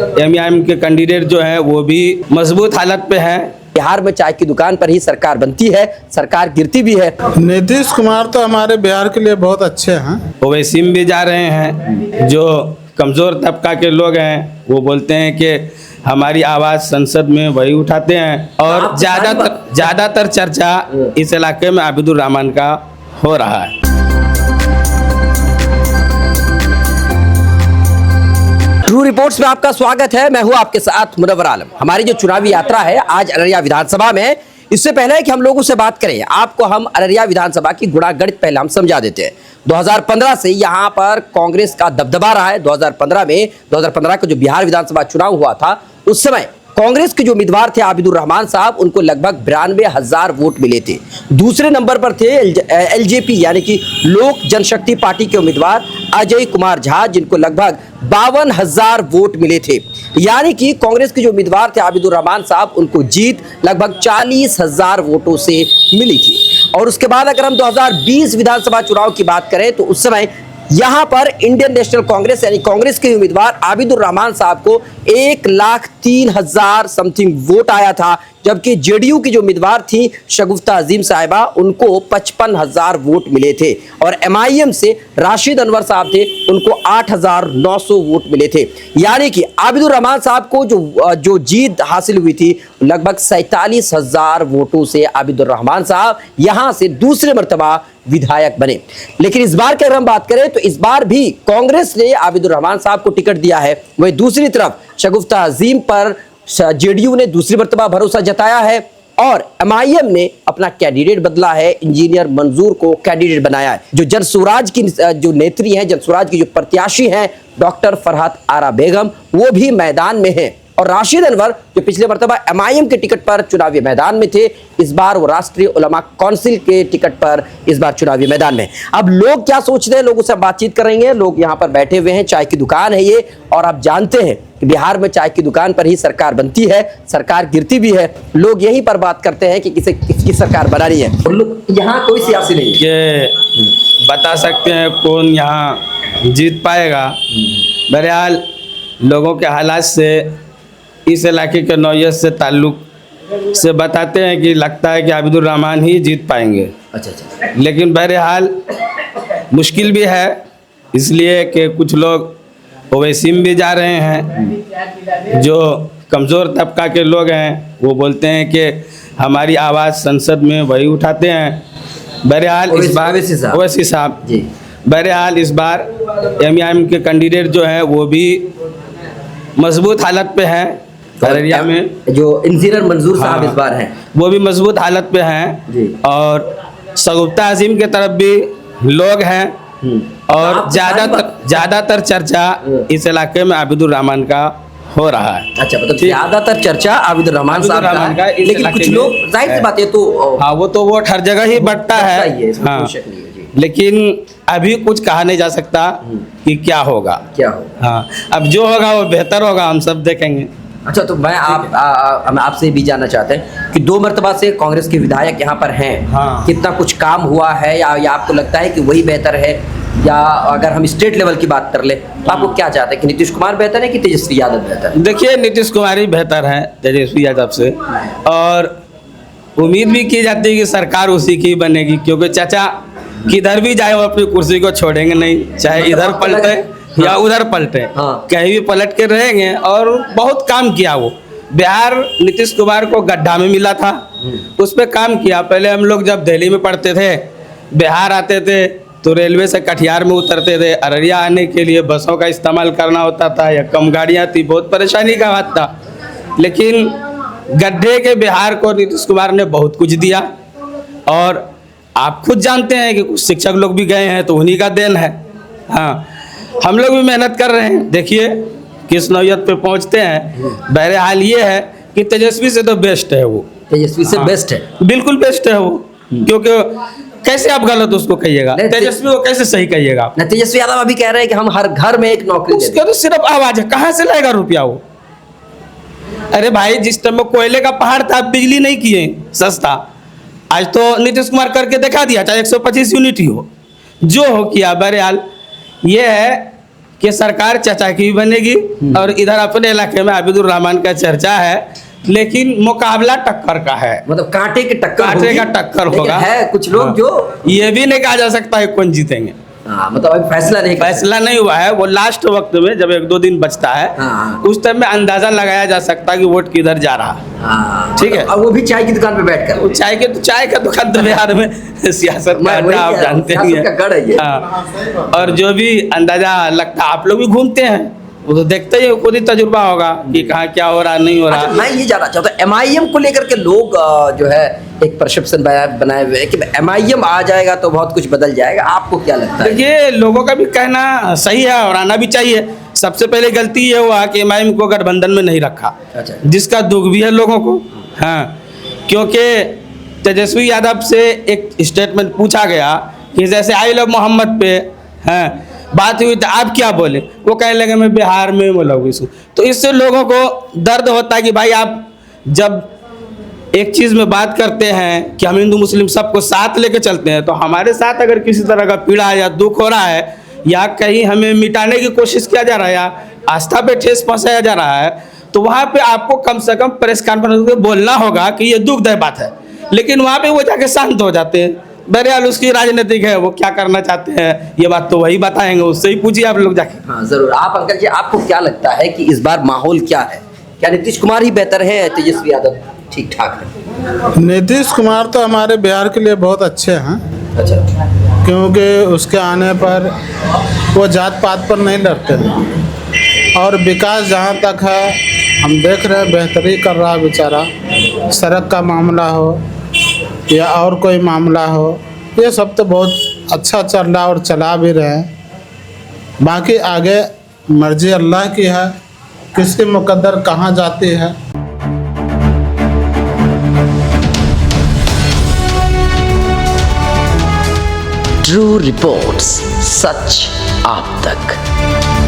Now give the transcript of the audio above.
MIM के candidate जो है वो भी मजबूत हालत पे है। बिहार में चाय की दुकान पर ही सरकार बनती है, सरकार गिरती भी है। नीतीश कुमार तो हमारे बिहार के लिए बहुत अच्छे हैं। ओवैसी में भी जा रहे हैं, जो कमज़ोर तबका के लोग हैं वो बोलते हैं कि हमारी आवाज़ संसद में वही उठाते हैं। और ज़्यादातर चर्चा इस इलाके में आबिदुर रहमान का हो रहा है। ट्रू रिपोर्ट्स में आपका स्वागत है। मैं हूं आपके साथ मुनव्वर आलम। हमारी जो चुनावी यात्रा है आज अररिया विधानसभा में, इससे पहले कि हम लोगों से बात करें, आपको हम अररिया विधानसभा की गुणागणित पहले हम समझा देते हैं। 2015 से यहां पर कांग्रेस का दबदबा रहा है। 2015 का जो बिहार विधानसभा चुनाव हुआ था, उस समय कांग्रेस के जो उम्मीदवार थे आबिदुर रहमान साहब, उनको लगभग 92,000 वोट मिले थे। दूसरे नंबर पर थे एलजेपी यानी कि लोक जनशक्ति पार्टी के उम्मीदवार अजय कुमार झा, जिनको लगभग 52,000 वोट मिले थे। यानी कि कांग्रेस के जो उम्मीदवार थे आबिदुर रहमान साहब, उनको जीत लगभग 40,000 वोटों से मिली थी। और उसके बाद अगर हम 2020 विधानसभा चुनाव की बात करें तो उस समय यहां पर इंडियन नेशनल कांग्रेस यानी कांग्रेस के उम्मीदवार आबिदुर रहमान साहब को 1,03,000 समथिंग वोट आया था, जबकि जेडीयू की जो उम्मीदवार थी शगुफ्ता अजीम साहिबा, उनको 55,000 वोट मिले थे। और एमआईएम से राशिद अनवर साहब थे, उनको 8,900 वोट मिले थे। यानी कि आबिदुर रहमान साहब को जो जीत हासिल हुई थी, लगभग 47,000 वोटों से आबिदुर रहमान साहब यहां से दूसरे मर्तबा विधायक बने। लेकिन इस बार की अगर हम बात करें तो इस बार भी कांग्रेस ने आबिदुर रहमान साहब को टिकट दिया है। वहीं दूसरी तरफ शगुफ्ता अजीम पर जेडीयू ने दूसरी मर्तबा भरोसा जताया है और एमआईएम ने अपना कैंडिडेट बदला है, इंजीनियर मंजूर को कैंडिडेट बनाया है। जो जन स्वराज की जो नेत्री हैं, जन स्वराज की जो प्रत्याशी हैं डॉक्टर फरहत आरा बेगम, वो भी मैदान में हैं। और राशिद अनवर जो पिछले मर्तबा एमआईएम के टिकट पर चुनावी मैदान में थे, इस बार वो राष्ट्रीय उलमा काउंसिल के टिकट पर इस बार चुनावी मैदान में। अब लोग क्या सोचते हैं, लोगों से बातचीत करेंगे। लोग यहाँ पर बैठे हुए हैं, चाय की दुकान है ये, और आप जानते हैं कि बिहार में चाय की दुकान पर ही सरकार बनती है, सरकार गिरती भी है। लोग यहीं पर बात करते हैं कि किसकी सरकार बनानी है। यहाँ कोई सियासी नहीं है कि बता सकते हैं कौन यहाँ जीत पाएगा। बहरहाल लोगों के हालात से, इस इलाके के नौयत से ताल्लुक से बताते हैं कि लगता है कि आबिदुर रहमान ही जीत पाएंगे। अच्छा। लेकिन बहरहाल मुश्किल भी है, इसलिए कि कुछ लोग ओवैसी में भी जा रहे हैं, जो कमज़ोर तबका के लोग हैं वो बोलते हैं कि हमारी आवाज़ संसद में वही उठाते हैं। बहरहाल इस बार ओवैसी साहब, बहरहाल इस बार एमआईएम के कैंडिडेट जो है वो भी मजबूत हालत पे हैं। अररिया में जो इंजीनियर मंजूर साहब इस बार हैं, वो भी मजबूत हालत पे हैं। और शगुफ्ता अजीम के तरफ भी लोग हैं। और ज़्यादातर चर्चा इस इलाके में आबिदुर रहमान का हो रहा है। अच्छा, मतलब ज़्यादातर चर्चा आबिदुर रहमान साहब का है। लेकिन कुछ लोग, जाहिर सी बात है, तो हाँ, वो तो वोट हर जगह ही बढ़ता है। हाँ, लेकिन अभी कुछ कहा नहीं जा सकता कि क्या होगा। हाँ, अब जो होगा वो बेहतर होगा, हम सब देखेंगे। अच्छा, तो मैं आपसे भी जानना चाहते हैं कि 2 मर्तबा से कांग्रेस के विधायक यहाँ पर हैं। हाँ। कितना कुछ काम हुआ है या आपको लगता है कि वही बेहतर है? या अगर हम स्टेट लेवल की बात कर ले तो आपको क्या चाहते हैं कि नीतीश कुमार बेहतर है कि तेजस्वी यादव बेहतर है? देखिए, नीतीश कुमार ही बेहतर है तेजस्वी यादव से, और उम्मीद भी की जाती है कि सरकार उसी की बनेगी, क्योंकि चाचा किधर भी जाए वो अपनी कुर्सी को छोड़ेंगे नहीं, चाहे इधर पलटे या उधर पलटे। हाँ। कहीं भी पलट के रहेंगे। और बहुत काम किया वो। बिहार नीतीश कुमार को गड्ढा में मिला था, उस पर काम किया। पहले हम लोग जब दिल्ली में पढ़ते थे, बिहार आते थे तो रेलवे से कटिहार में उतरते थे। अररिया आने के लिए बसों का इस्तेमाल करना होता था या कम गाड़ियाँ थी, बहुत परेशानी का बात था। लेकिन गड्ढे के बिहार को नीतीश कुमार ने बहुत कुछ दिया। और आप खुद जानते हैं कि कुछ शिक्षक लोग भी गए हैं तो उन्हीं का देन है। हाँ, हम लोग भी मेहनत कर रहे हैं, देखिए किस नौयत पे पहुंचते हैं। बहरहाल ये है कि तेजस्वी से तो बेस्ट है वो। तेजस्वी से बेस्ट है, बिल्कुल बेस्ट है वो। क्योंकि कैसे आप गलत उसको कहिएगा, तेजस्वी को कैसे सही कहिएगा? तेजस्वी यादव अभी कह रहे हैं कि हम हर घर में एक नौकरी, उसका तो सिर्फ आवाज है, कहाँ से लाएगा रुपया वो? अरे भाई, जिस टाइम में कोयले का पहाड़ था, बिजली नहीं किए सस्ता, आज तो नीतीश कुमार करके दिखा दिया, चाहे 125 यूनिट ही हो, जो हो किया। बहरहाल ये है कि सरकार चाचा की भी बनेगी और इधर अपने इलाके में आबिदुर रहमान का चर्चा है, लेकिन मुकाबला टक्कर का है। मतलब कांटे की टक्कर कांटे होगी, का टक्कर लेकिन होगा। है कुछ लोग हाँ। जो ये भी नहीं कहा जा सकता है कौन जीतेंगे, मतलब अभी फैसला नहीं कर फैसला नहीं हुआ है। वो लास्ट वक्त में जब 1-2 दिन बचता है, हाँ। उस टाइम में अंदाजा लगाया जा सकता है कि वोट किधर जा रहा है। हाँ, ठीक है। और वो भी चाय की दुकान पे बैठ कर चाय का दुकान तो बिहार में सियासत का मैं वही अड्डा आप कह रहा हूँ, जानते ही सियासत का गढ़ है ये। हाँ। और जो भी अंदाजा लगता है, आप लोग भी घूमते हैं, वो तो देखते ही खुद ही तजुर्बा होगा कि कहाँ क्या हो रहा नहीं हो रहा। अच्छा, मैं ये जानना चाहता हूँ एमआईएम को लेकर के लोग जो है एक परसेप्शन बनाए हुए हैं कि एमआईएम आ जाएगा तो बहुत कुछ बदल जाएगा, आपको क्या लगता है? देखिए, लोगों का भी कहना सही है और आना भी चाहिए। सबसे पहले गलती ये हुआ कि एमआईएम को गठबंधन में नहीं रखा, अच्छा। जिसका दुख भी है लोगों को। हाँ, क्योंकि तेजस्वी यादव से एक स्टेटमेंट पूछा गया कि जैसे आई लव मोहम्मद पे बात हुई तो आप क्या बोले, वो कहने लगे मैं बिहार में मुलविस हूँ। तो इससे लोगों को दर्द होता है कि भाई आप जब एक चीज़ में बात करते हैं कि हम हिंदू मुस्लिम सबको साथ लेके चलते हैं, तो हमारे साथ अगर किसी तरह का पीड़ा या दुख हो रहा है या कहीं हमें मिटाने की कोशिश किया जा रहा है या आस्था पे ठेस पहुँचाया जा रहा है, तो वहाँ पे आपको कम से कम प्रेस कॉन्फ्रेंस में बोलना होगा कि ये दुखदायी बात है। लेकिन वहाँ पे वो जाके शांत हो जाते हैं। बहरहाल उसकी राजनीतिक है, वो क्या करना चाहते हैं ये बात तो वही बताएंगे, उससे ही पूछिए आप लोग जाके। हाँ जरूर। आप अंकल जी, आपको क्या लगता है कि इस बार माहौल क्या है? क्या नीतीश कुमार ही बेहतर है, तेजस्वी यादव ठीक ठाक है? नीतीश कुमार तो हमारे बिहार के लिए बहुत अच्छे हैं, अच्छा, क्योंकि उसके आने पर वो जात पात पर नहीं लड़ते हैं और विकास जहाँ तक है हम देख रहे हैं बेहतरी कर रहा है बेचारा। सड़क का मामला हो या और कोई मामला हो, ये सब तो बहुत अच्छा चल रहा और चला भी रहे हैं। बाकी आगे मर्जी अल्लाह की है, किसकी मुकद्दर कहाँ जाती है। ट्रू रिपोर्ट्स, सच आप तक।